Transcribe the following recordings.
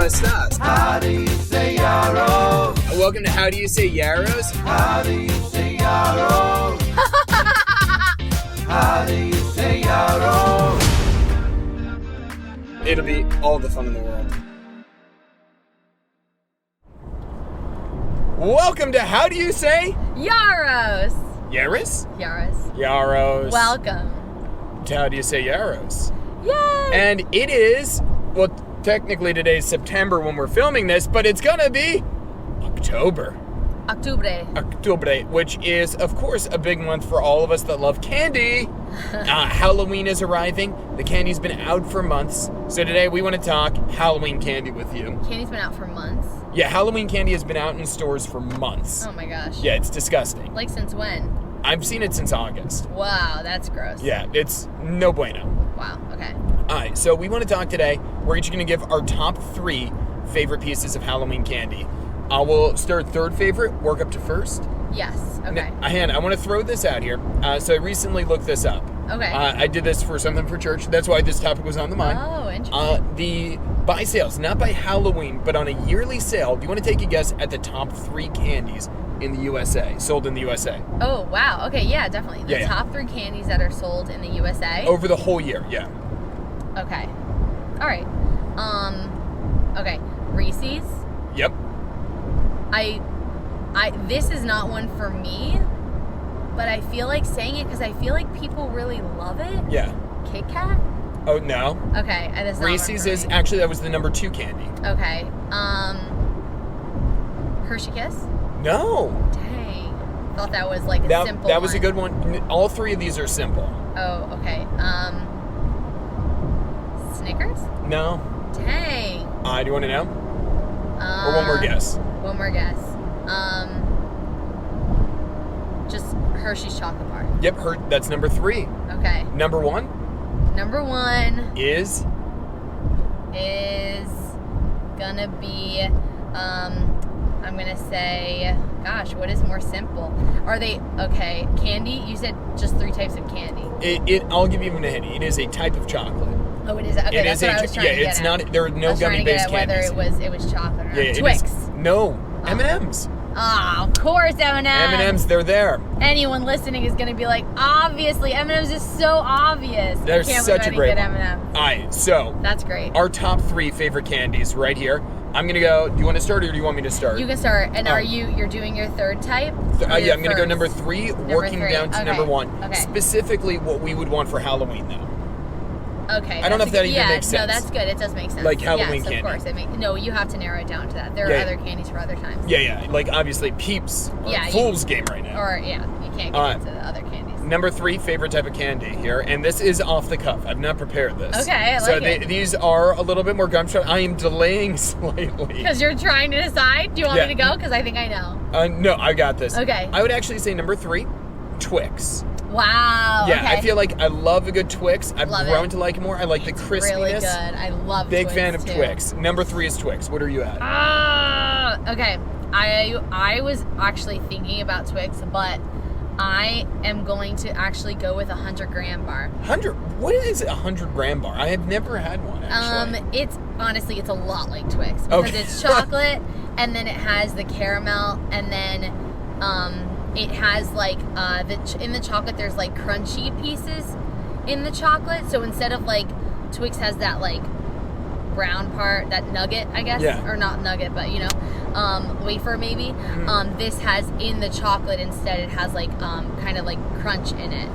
messed up. How do you say yarrow? Welcome to How Do You Say Yarrows? How do you say yarrow? How do you say yarrow? It'll be all the fun in the world. Welcome to How Do You Say Yarrows. Yarrows? Yarrows. Yarrows. Welcome. To How Do You Say Yarrows? Yay! And it is, well, technically today's September when we're filming this, but it's gonna be October. October, which is, of course, a big month for all of us that love candy. Halloween is arriving. The candy's been out for months. So today we want to talk Halloween candy with you. Candy's been out for months? Yeah, Halloween candy has been out in stores for months. Oh my gosh. Yeah, it's disgusting. Like since when? I've seen it since August. Wow, that's gross. Yeah, it's no bueno. Wow, okay. Alright, so we want to talk today. We're each going to give our top 3 favorite pieces of Halloween candy. We'll start third favorite, work up to first. Yes, okay. Now, I want to throw this out here. So I recently looked this up. Okay. I did this for something for church. That's why this topic was on the mind. Oh, interesting. The buy sales, not by Halloween, but on a yearly sale. Do you want to take a guess at the top 3 candies in the USA, sold in the USA? Oh, wow. Okay, yeah, definitely. The top 3 candies that are sold in the USA? Over the whole year, yeah. Okay. All right. Okay. Reese's. Yep. This is not one for me, but I feel like saying it because I feel like people really love it. Yeah. Kit Kat? Oh, no. Okay, that's not Reese's one for is, me. actually, that was the number 2 candy. Okay. Hershey Kiss? No. Dang. Thought that was like a simple That was one. a good one. All 3 of these are simple. Oh, okay. Snickers? No. Dang. Do you want to know? Or one more guess? One more guess. Just Hershey's chocolate bar. Yep, that's number 3. Okay. Number 1? Number 1 is gonna be, I'm gonna say, gosh, what is more simple? Are they, okay, candy? You said just 3 types of candy. I'll give you even a hint. It is a type of chocolate. Oh, it is. Okay, that's what I was trying to get it's at. not. There are no gummy-based candies. Whether it was chocolate or not. Yeah, Twix. No, M&Ms. Oh, of course, M&Ms. M&Ms, they're there. Anyone listening is gonna be like, obviously, M&Ms is so obvious. They're such a great one. M&Ms. All right, so that's great. Our top 3 favorite candies right here. I'm gonna go. Do you want to start or do you want me to start? You can start. And you're doing your third type? Yeah, I'm gonna go number 3, working down to number 1. Okay. Specifically, what we would want for Halloween, though. Okay. I don't know if that even makes sense. No, that's good. It does make sense. Like Halloween candy. candy. Of course. No, you have to narrow it down to that. There are other candies for other times. Yeah. Like, obviously, Peeps or Fool's Game right now. Or, you can't get into the other candies. Number 3, favorite type of candy here. And this is off the cuff. I've not prepared this. Okay, I like it. So these are a little bit more gumshoe. I am delaying slightly. Because you're trying to decide? Do you want me to go? Because I think I know. No, I got this. Okay. I would actually say number 3, Twix. Wow. Yeah, okay. I feel like I love a good Twix. I've grown to like it more. I like the crispiness. Really good. I love Big Twix fan of too. Twix. Number 3 is Twix. What are you at? Okay. I was actually thinking about Twix, but I am going to actually go with a 100-gram bar. 100? What is a 100-gram bar? I have never had one, actually. It's a lot like Twix because it's chocolate, and then it has the caramel, and then it has like in the chocolate there's like crunchy pieces in the chocolate. So instead of like Twix has that like brown part, that nugget, I guess, or not nugget, but wafer maybe. Mm-hmm. This has in the chocolate instead. It has like kind of like crunch in it.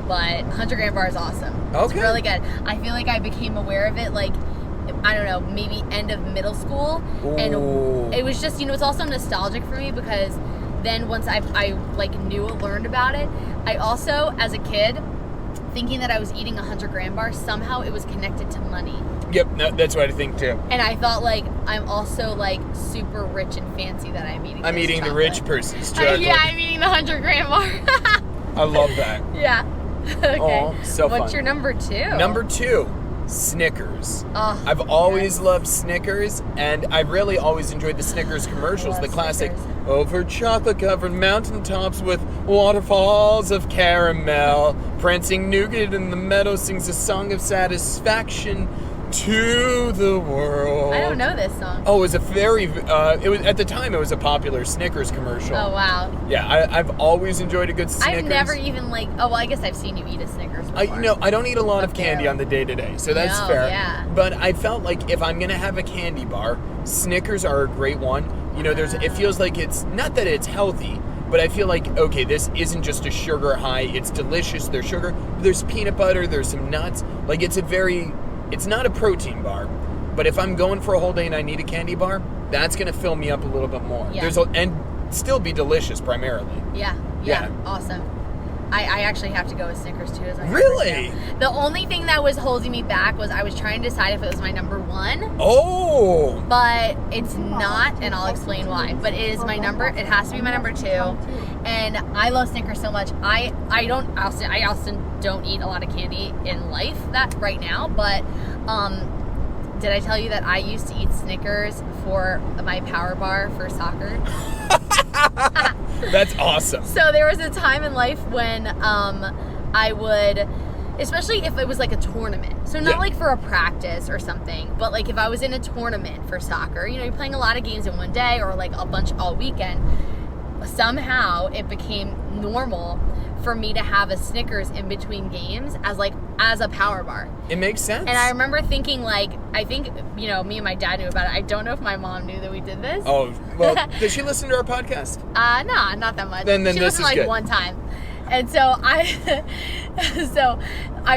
But 100-gram bar is awesome. Okay. It's really good. I feel like I became aware of it like, I don't know, maybe end of middle school. Ooh. And it was just, it's also nostalgic for me because then once I like learned about it, I also, as a kid, thinking that I was eating a 100-gram bar, somehow it was connected to money. Yep, no, that's what I think too. And I thought like, I'm also like super rich and fancy that I'm eating chocolate. The rich person's chocolate. Yeah, I'm eating the 100-gram bar. I love that. Yeah. Okay. Oh, so What's fun. your number 2? Number 2, Snickers. Oh, I've always loved Snickers, and I really always enjoyed the Snickers commercials. The classic, Snickers. Over chocolate-covered mountaintops with waterfalls of caramel, prancing nougat in the meadow sings a song of satisfaction. To the world. I don't know this song. Oh, it was a very, it was at the time it was a popular Snickers commercial. Oh, wow. Yeah, I've always enjoyed a good Snickers. I've never even I guess I've seen you eat a Snickers before. I don't eat a lot of candy on the day-to-day, so that's fair. Yeah. But I felt like if I'm going to have a candy bar, Snickers are a great one. You know, it feels like it's, not that it's healthy, but I feel like, okay, this isn't just a sugar high. It's delicious. There's sugar. There's peanut butter. There's some nuts. Like, it's not a protein bar, but if I'm going for a whole day and I need a candy bar, that's going to fill me up a little bit more. Yeah. And still be delicious primarily. Yeah. Awesome. I actually have to go with Snickers too as my Really? number 2. The only thing that was holding me back was I was trying to decide if it was my number 1. Oh! But it's not, and I'll explain why. But it has to be my number 2. And I love Snickers so much. I also don't eat a lot of candy in life right now, but did I tell you that I used to eat Snickers for my power bar for soccer? That's awesome. So there was a time in life when I would, especially if it was like a tournament. So not like for a practice or something, but like if I was in a tournament for soccer, you know, you're playing a lot of games in one day or like a bunch all weekend. Somehow it became normal for me to have a Snickers in between games as a power bar. It makes sense. And I remember thinking, I think, you know, me and my dad knew about it. I don't know if my mom knew that we did this. Oh, well, did she listen to our podcast? No, not that much. Then she this listened is good. one time. And so I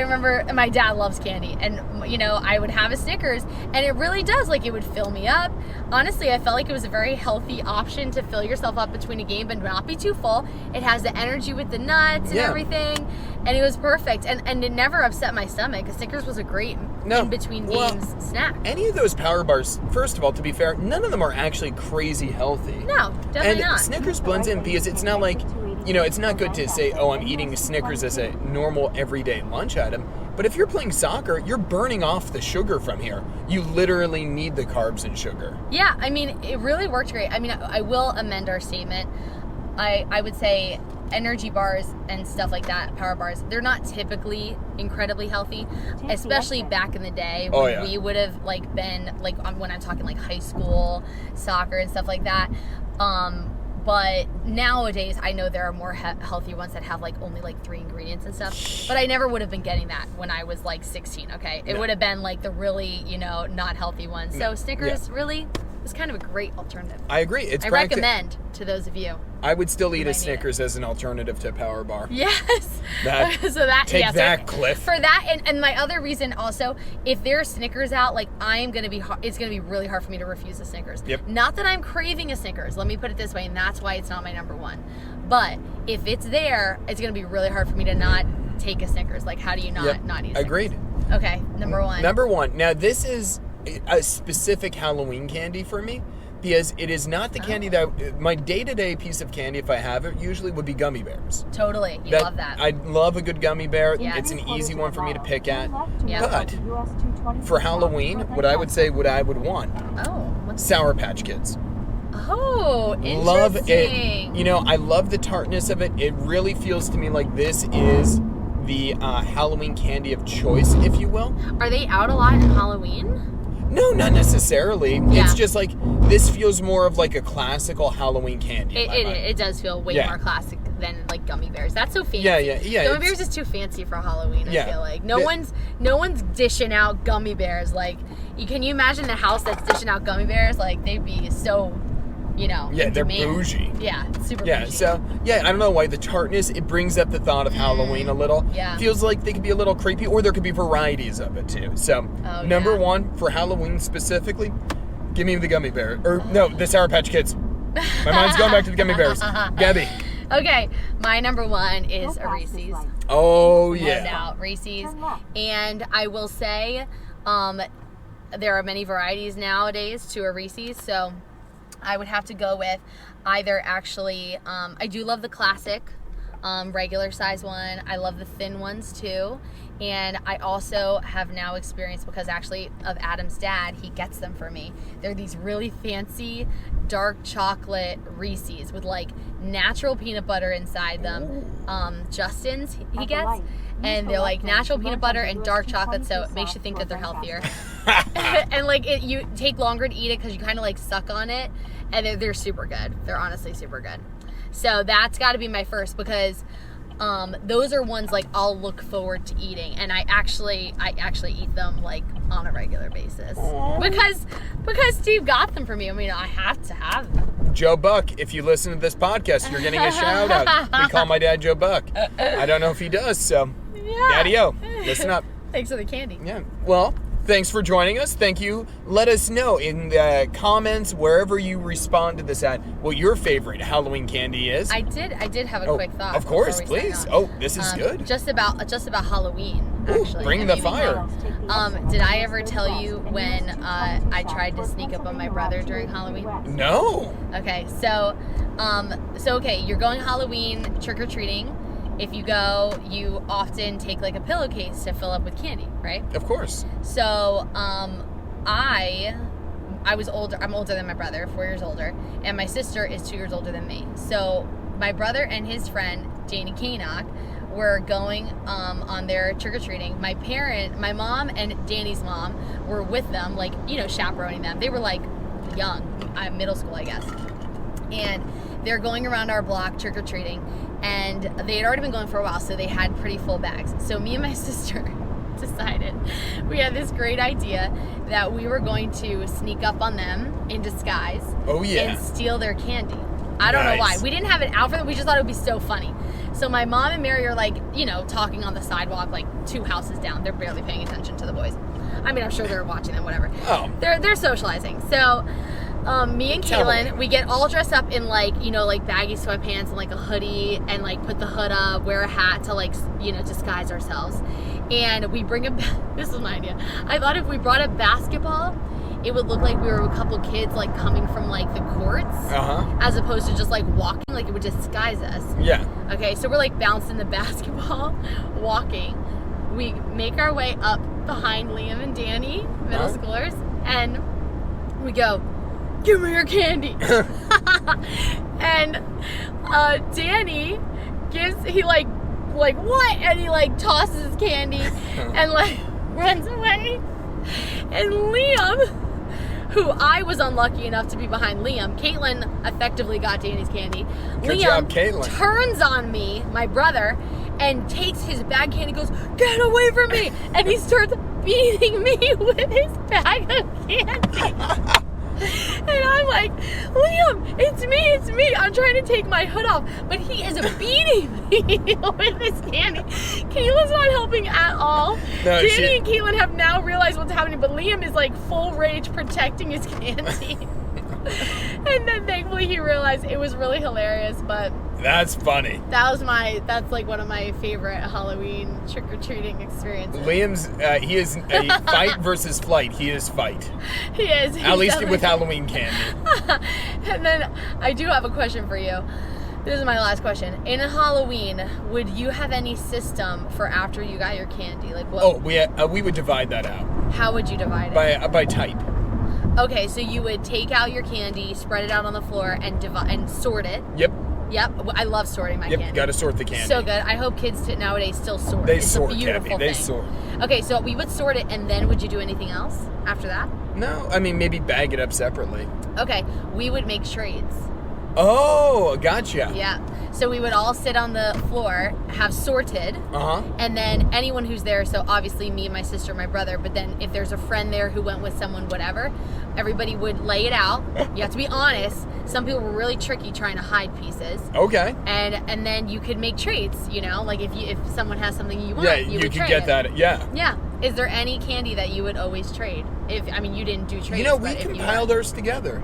remember my dad loves candy, and you know, I would have a Snickers, and it really does, it would fill me up. Honestly, I felt like it was a very healthy option to fill yourself up between a game but not be too full. It has the energy with the nuts and everything, and it was perfect, and it never upset my stomach. A Snickers was a great in between games snack. Any of those power bars, first of all, to be fair, none of them are actually crazy healthy. No, definitely not. And Snickers blends in because it's not like, you know, it's not good to say, oh, I'm eating Snickers as a normal everyday lunch item. But if you're playing soccer, you're burning off the sugar from here. You literally need the carbs and sugar. Yeah, I mean, it really worked great. I mean, I will amend our statement. I would say energy bars and stuff like that, power bars, they're not typically incredibly healthy, especially back in the day when we would have been when I'm talking high school soccer and stuff like that. But nowadays, I know there are more healthy ones that have only 3 ingredients and stuff. But I never would have been getting that when I was 16. Okay, it would have been the really not healthy ones. So Snickers really is kind of a great alternative. I agree. I recommend to those of you. I would still eat a Snickers as an alternative to a power bar. Yes. Take that, Cliff. For that, and my other reason also, if there's Snickers out, it's gonna be really hard for me to refuse a Snickers. Yep. Not that I'm craving a Snickers. Let me put it this way, and that's why it's not my number 1. But if it's there, it's gonna be really hard for me to not take a Snickers. How do you not eat Snickers? Agreed. Okay, number 1. Number 1. Now this is a specific Halloween candy for me. Because it is not the candy that my day-to-day piece of candy, if I have it, usually would be gummy bears. Totally, you love that. I love a good gummy bear. Yeah. It's an easy one for me to pick at. Yeah. But for Halloween, what I would want, Sour Patch Kids. Oh, interesting. Love it. You know, I love the tartness of it. It really feels to me like this is the Halloween candy of choice, if you will. Are they out a lot in Halloween? No, not necessarily. Yeah. It's just this feels more of a classical Halloween candy. It does feel way more classic than gummy bears. That's so fancy. Yeah. Gummy bears is too fancy for Halloween. I feel like no one's dishing out gummy bears. Can you imagine the house that's dishing out gummy bears? They'd be so. They're bougie. Yeah, super bougie. I don't know why the tartness, it brings up the thought of Halloween a little. Yeah. Feels like they could be a little creepy, or there could be varieties of it too. So, number 1 for Halloween specifically, give me the gummy bear. Or, no, the Sour Patch Kids. My mind's going back to the gummy bears. Gabby. Okay, my number 1 is a Reese's. Oh, yeah. No doubt, Reese's. And I will say, there are many varieties nowadays to a Reese's, so I would have to go with either I do love the classic regular size one. I love the thin ones too. And I also have now experienced, because actually of Adam's dad, he gets them for me. They're these really fancy dark chocolate Reese's with like natural peanut butter inside them. Justin's he gets. And they're like natural peanut butter and dark chocolate, so it makes you think that they're healthier. And like you take longer to eat it because you kind of like suck on it, and they're super good. They're honestly super good. So that's got to be my first, because those are ones like I'll look forward to eating, and I actually eat them like on a regular basis. Because Steve got them for me. I mean, I have to have them. Joe Buck, if you listen to this podcast, you're getting a shout out. We call my dad Joe Buck. I don't know if he does, so Daddy-o, listen up. Thanks for the candy. Yeah. Well, thanks for joining us. Thank you. Let us know in the comments, wherever you respond to this at, what your favorite Halloween candy is. I did have a quick thought. Of course, please. Oh, this is good. Just about Halloween, actually. Bring the fire. Did I ever tell you when I tried to sneak up on my brother during Halloween? No. Okay, so you're going Halloween trick-or-treating. If you go, you often take like a pillowcase to fill up with candy, right? Of course. So, I was older. I'm older than my brother, 4 years older, and my sister is 2 years older than me. So my brother and his friend Danny Kanock were going on their trick-or-treating. My mom and Danny's mom were with them, like, chaperoning them. They were like young, middle school, I guess. And they're going around our block trick-or-treating, and they had already been going for a while, so they had pretty full bags. So me and my sister decided we had this great idea that we were going to sneak up on them in disguise. Oh, yeah. And steal their candy. I don't know why. We didn't have it out for them. We just thought it would be so funny. So my mom and Mary are like, talking on the sidewalk, like 2 houses down. They're barely paying attention to the boys. I mean, I'm sure they're watching them, whatever. Oh. They're socializing. So me and Kaylin, we get all dressed up in like baggy sweatpants and like a hoodie, and like put the hood up, wear a hat to like, disguise ourselves. And we bring this is my idea. I thought if we brought a basketball, it would look like we were a couple kids like coming from like the courts, as opposed to just like walking. Like it would disguise us. Yeah. Okay, so we're like bouncing the basketball, walking. We make our way up behind Liam and Danny, middle schoolers, and we go, "Give me your candy." And Danny he like what? And he like tosses his candy and like runs away. And Liam, who I was unlucky enough to be behind Liam, Caitlin effectively got Danny's candy. Good job, Caitlin. Turns on me, my brother, and takes his bag candy and goes, "Get away from me!" And he starts beating me with his bag of candy. And I'm like, "Liam, it's me. I'm trying to take my hood off." But he is beating me with his candy. Kayla's not helping at all. No, Danny and Caitlin have now realized what's happening, but Liam is like full rage protecting his candy. And then thankfully he realized. It was really hilarious, but that's funny. That's like one of my favorite Halloween trick-or-treating experiences. Liam's, he is a fight versus flight. He is fight. He is. At least with Halloween candy. And then I do have a question for you. This is my last question. In a Halloween, would you have any system for after you got your candy? Like what? Oh, we would divide that out. How would you divide it? By type. Okay, so you would take out your candy, spread it out on the floor, and sort it. Yep. I love sorting my candy. Yep, you gotta sort the candy. So good. I hope kids nowadays still sort. They sort, Gabby. They sort. Okay, so we would sort it, and then would you do anything else after that? No, I mean, maybe bag it up separately. Okay, we would make trades. Oh, gotcha. Yeah. So we would all sit on the floor, have sorted, and then anyone who's there, so obviously me, my sister, my brother, but then if there's a friend there who went with someone, whatever, everybody would lay it out. You have to be honest. Some people were really tricky trying to hide pieces. Okay. And then you could make trades, like if someone has something you want, you could get that. Yeah. Yeah. Is there any candy that you would always trade? You didn't do trades. We compiled ours together.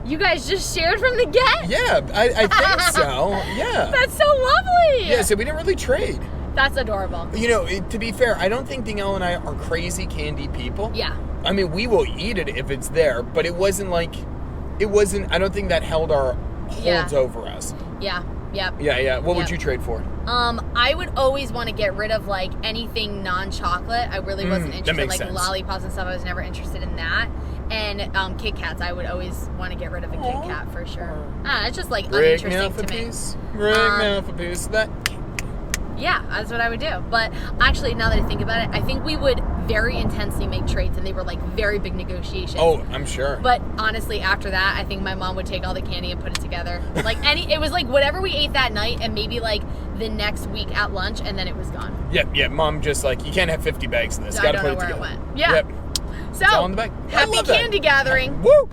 You guys just shared from the get? Yeah, I think so. Yeah. That's so lovely. Yeah, so we didn't really trade. That's adorable. To be fair, I don't think Danielle and I are crazy candy people. Yeah. I mean, we will eat it if it's there, but I don't think that held our holds over us. Yeah. Yep. Yeah. What would you trade for? I would always want to get rid of like anything non-chocolate. I really wasn't interested in like sense. lollipops and stuff. I was never interested in that. And Kit Kats, I would always want to get rid of a Kit Kat for sure. It's just like uninteresting to me. Break now for piece. That. Yeah, that's what I would do. But actually, now that I think about it, I think we would very intensely make trades, and they were like very big negotiations. Oh, I'm sure. But honestly, after that, I think my mom would take all the candy and put it together. Like it was like whatever we ate that night, and maybe like the next week at lunch, and then it was gone. Yep. Mom just like, you can't have 50 bags of this. I Gotta don't put know it where together. it went. Yeah. Yep. So It's all in the bag. I happy love that. candy gathering. Woo!